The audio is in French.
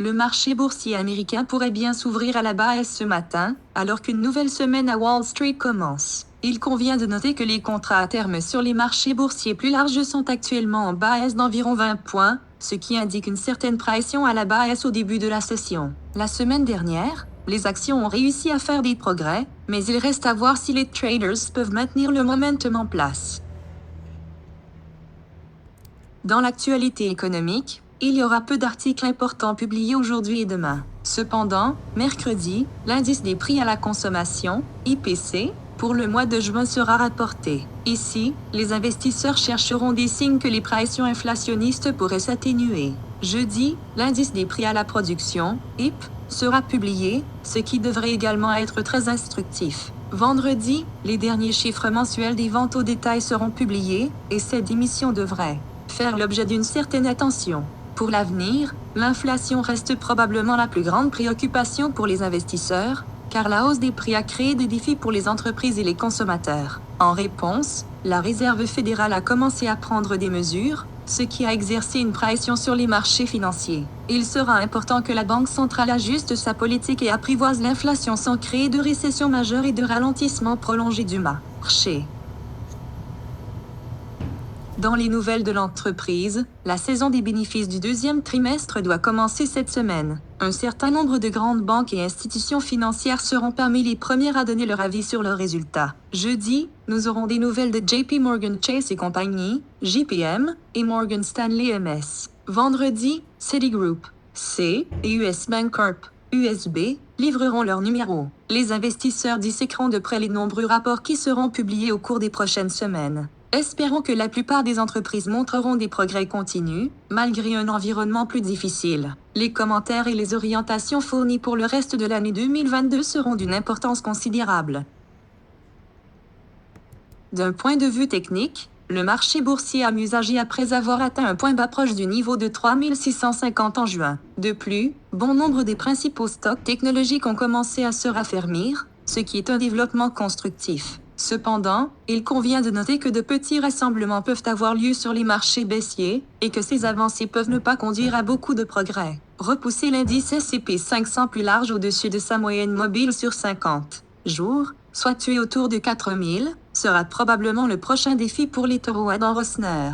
Le marché boursier américain pourrait bien s'ouvrir à la baisse ce matin, alors qu'une nouvelle semaine à Wall Street commence. Il convient de noter que les contrats à terme sur les marchés boursiers plus larges sont actuellement en baisse d'environ 20 points, ce qui indique une certaine pression à la baisse au début de la session. La semaine dernière, les actions ont réussi à faire des progrès, mais il reste à voir si les traders peuvent maintenir le momentum en place. Dans l'actualité économique, il y aura peu d'articles importants publiés aujourd'hui et demain. Cependant, mercredi, l'indice des prix à la consommation, IPC, pour le mois de juin sera rapporté. Ici, les investisseurs chercheront des signes que les pressions inflationnistes pourraient s'atténuer. Jeudi, l'indice des prix à la production, IP, sera publié, ce qui devrait également être très instructif. Vendredi, les derniers chiffres mensuels des ventes au détail seront publiés, et cette émission devrait faire l'objet d'une certaine attention. Pour l'avenir, l'inflation reste probablement la plus grande préoccupation pour les investisseurs, car la hausse des prix a créé des défis pour les entreprises et les consommateurs. En réponse, la Réserve fédérale a commencé à prendre des mesures, ce qui a exercé une pression sur les marchés financiers. Il sera important que la Banque centrale ajuste sa politique et apprivoise l'inflation sans créer de récession majeure et de ralentissement prolongé du marché. Dans les nouvelles de l'entreprise, la saison des bénéfices du deuxième trimestre doit commencer cette semaine. Un certain nombre de grandes banques et institutions financières seront parmi les premières à donner leur avis sur leurs résultats. Jeudi, nous aurons des nouvelles de JP Morgan Chase et compagnie, JPM, et Morgan Stanley MS. Vendredi, Citigroup, C, et US Bank Corp, USB, livreront leurs numéros. Les investisseurs disséqueront de près les nombreux rapports qui seront publiés au cours des prochaines semaines. Espérons que la plupart des entreprises montreront des progrès continus, malgré un environnement plus difficile. Les commentaires et les orientations fournis pour le reste de l'année 2022 seront d'une importance considérable. D'un point de vue technique, le marché boursier a mieux agi après avoir atteint un point bas proche du niveau de 3650 en juin. De plus, bon nombre des principaux stocks technologiques ont commencé à se raffermir, ce qui est un développement constructif. Cependant, il convient de noter que de petits rassemblements peuvent avoir lieu sur les marchés baissiers, et que ces avancées peuvent ne pas conduire à beaucoup de progrès. Repousser l'indice S&P 500 plus large au-dessus de sa moyenne mobile sur 50 jours, soit tué autour de 4000, sera probablement le prochain défi pour les taureaux Adam Rosner.